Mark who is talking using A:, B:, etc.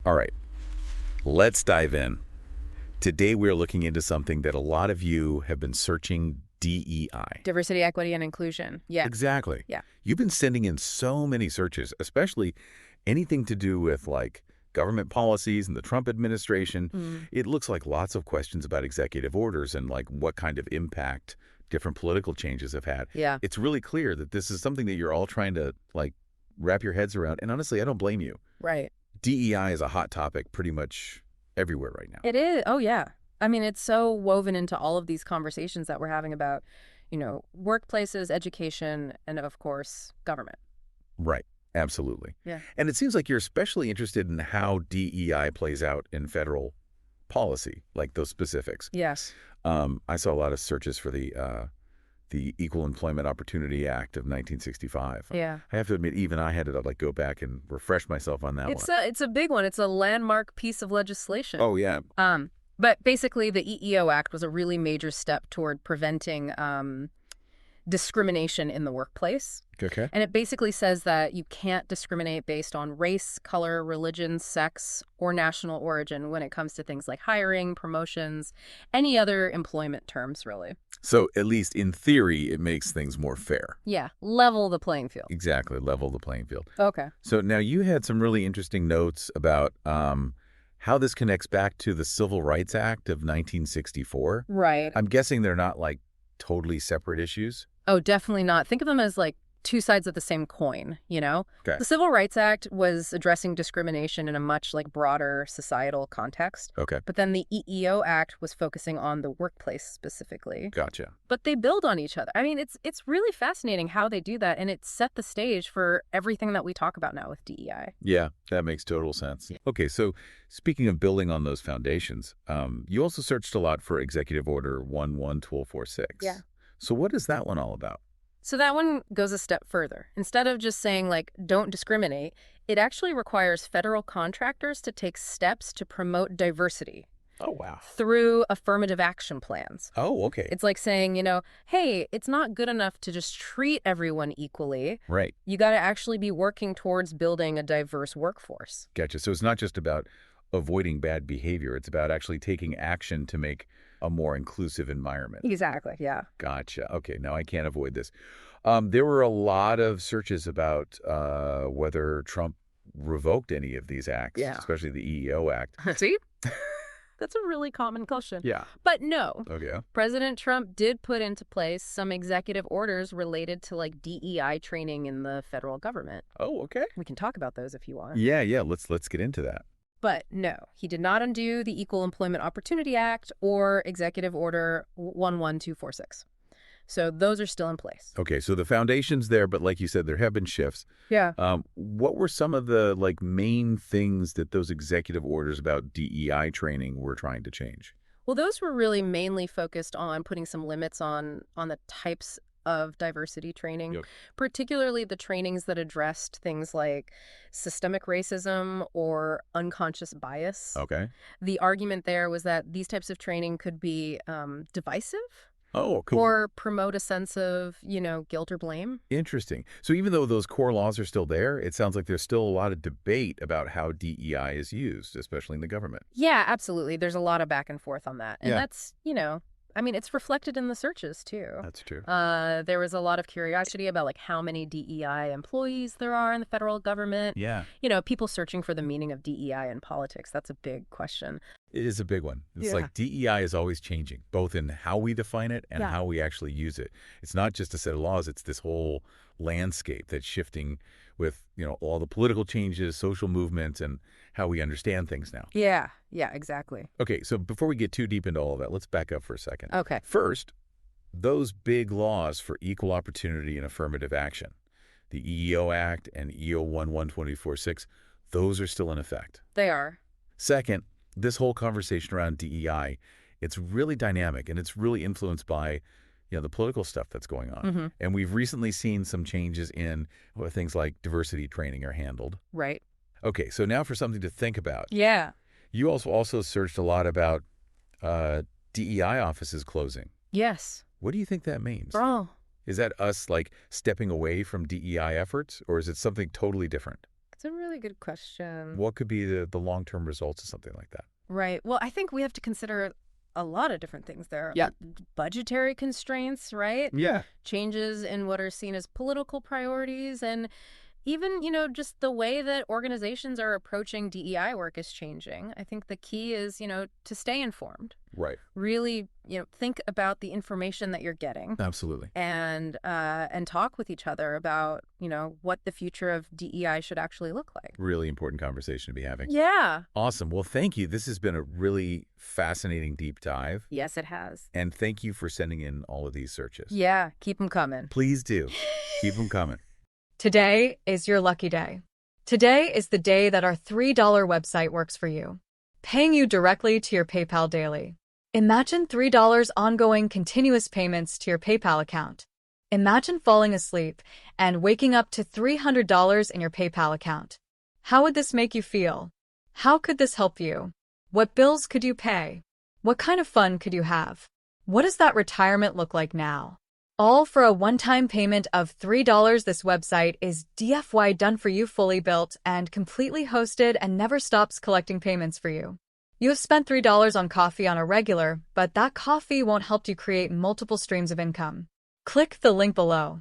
A: All right, let's dive in. Today we're looking into something that a lot of you have been searching: DEI.
B: Diversity, equity, and inclusion. Yeah.
A: Exactly.
B: Yeah.
A: You've been sending in so many searches, especially anything to do with like government policies and the Trump administration. It looks like lots of questions about executive orders and like what kind of impact different political changes have had.
B: Yeah.
A: It's really clear that this is something that you're all trying to like wrap your heads around. And honestly, I don't blame you.
B: Right.
A: DEI is a hot topic pretty much everywhere right now.
B: It is. Oh, yeah. I mean, it's so woven into all of these conversations that we're having about, workplaces, education, and of course, government.
A: Right. Absolutely.
B: Yeah.
A: And it seems like you're especially interested in how DEI plays out in federal policy, like those specifics.
B: Yes.
A: I saw a lot of searches for the Equal Employment Opportunity Act of 1965.
B: Yeah.
A: I have to admit, even I had to like go back and refresh myself on that one.
B: It's a big one. It's a landmark piece of legislation.
A: Oh, yeah.
B: But basically, the EEO Act was a really major step toward preventing discrimination in the workplace.
A: Okay.
B: And it basically says that you can't discriminate based on race, color, religion, sex, or national origin when it comes to things like hiring, promotions, any other employment terms, really.
A: So at least in theory, it makes things more fair.
B: Yeah, level the playing field.
A: Exactly. Level the playing field.
B: Okay.
A: So now you had some really interesting notes about how this connects back to the Civil Rights Act of 1964.
B: Right.
A: I'm guessing they're not like totally separate issues.
B: Oh, definitely not. Think of them as like two sides of the same coin,
A: Okay.
B: The Civil Rights Act was addressing discrimination in a much like broader societal context.
A: Okay.
B: But then the EEO Act was focusing on the workplace specifically.
A: Gotcha.
B: But they build on each other. I mean, it's really fascinating how they do that, and it set the stage for everything that we talk about now with DEI.
A: Yeah, that makes total sense.
B: Yeah.
A: Okay, so speaking of building on those foundations, you also searched a lot for Executive Order 111246.
B: Yeah.
A: So what is that one all about?
B: So that one goes a step further. Instead of just saying, like, don't discriminate, it actually requires federal contractors to take steps to promote diversity
A: Oh, wow.
B: through affirmative action plans.
A: Oh, okay.
B: It's like saying, hey, it's not good enough to just treat everyone equally.
A: Right.
B: You got to actually be working towards building a diverse workforce.
A: Gotcha. So it's not just about avoiding bad behavior. It's about actually taking action to make a more inclusive environment.
B: Exactly, yeah.
A: Gotcha. Okay, now I can't avoid this. There were a lot of searches about whether Trump revoked any of these acts,
B: Yeah.
A: especially the EEO Act.
B: See? That's a really common question.
A: Yeah.
B: But no,
A: Okay.
B: President Trump did put into place some executive orders related to like DEI training in the federal government.
A: Oh, okay.
B: We can talk about those if you want.
A: Yeah. Let's get into that.
B: But no, he did not undo the Equal Employment Opportunity Act or Executive Order 11246. So those are still in place.
A: Okay, so the foundation's there, but like you said, there have been shifts.
B: Yeah.
A: What were some of the like main things that those executive orders about DEI training were trying to change?
B: Well, those were really mainly focused on putting some limits on the types of diversity training,
A: Yep.
B: particularly the trainings that addressed things like systemic racism or unconscious bias.
A: Okay.
B: The argument there was that these types of training could be divisive
A: Oh, cool.
B: or promote a sense of, guilt or blame.
A: Interesting. So even though those core laws are still there, it sounds like there's still a lot of debate about how DEI is used, especially in the government.
B: Yeah, absolutely. There's a lot of back and forth on that. And
A: Yeah.
B: that's, it's reflected in the searches, too.
A: That's true.
B: There was a lot of curiosity about like how many DEI employees there are in the federal government.
A: Yeah.
B: People searching for the meaning of DEI in politics. That's a big question.
A: It is a big one. It's
B: Yeah.
A: like DEI is always changing, both in how we define it and
B: Yeah.
A: how we actually use it. It's not just a set of laws. It's this whole landscape that's shifting with, all the political changes, social movements, and how we understand things now.
B: Yeah, exactly.
A: Okay, so before we get too deep into all of that, let's back up for a second.
B: Okay.
A: First, those big laws for equal opportunity and affirmative action, the EEO Act and EO 11246, those are still in effect.
B: They are.
A: Second, this whole conversation around DEI, it's really dynamic and it's really influenced by the political stuff that's going on.
B: Mm-hmm.
A: And we've recently seen some changes in things like diversity training are handled.
B: Right.
A: Okay, so now for something to think about.
B: Yeah.
A: You also searched a lot about DEI offices closing.
B: Yes.
A: What do you think that means?
B: Oh,
A: Is that us like stepping away from DEI efforts, or is it something totally different?
B: It's a really good question.
A: What could be the long-term results of something like that?
B: Right. Well, I think we have to consider a lot of different things there.
A: Yeah.
B: Budgetary constraints, right?
A: Yeah.
B: Changes in what are seen as political priorities, and even, just the way that organizations are approaching DEI work is changing. I think the key is, to stay informed.
A: Right.
B: Really, think about the information that you're getting.
A: Absolutely.
B: And talk with each other about, what the future of DEI should actually look like.
A: Really important conversation to be having.
B: Yeah.
A: Awesome. Well, thank you. This has been a really fascinating deep dive.
B: Yes, it has.
A: And thank you for sending in all of these searches.
B: Yeah, keep them coming.
A: Please do. Keep them coming.
C: Today is your lucky day. Today is the day that our $3 website works for you, paying you directly to your PayPal daily. Imagine $3 ongoing continuous payments to your PayPal account. Imagine falling asleep and waking up to $300 in your PayPal account. How would this make you feel? How could this help you? What bills could you pay? What kind of fun could you have? What does that retirement look like now? All for a one-time payment of $3. This website is DFY done for you, fully built and completely hosted, and never stops collecting payments for you. You have spent $3 on coffee on a regular, but that coffee won't help you create multiple streams of income. Click the link below.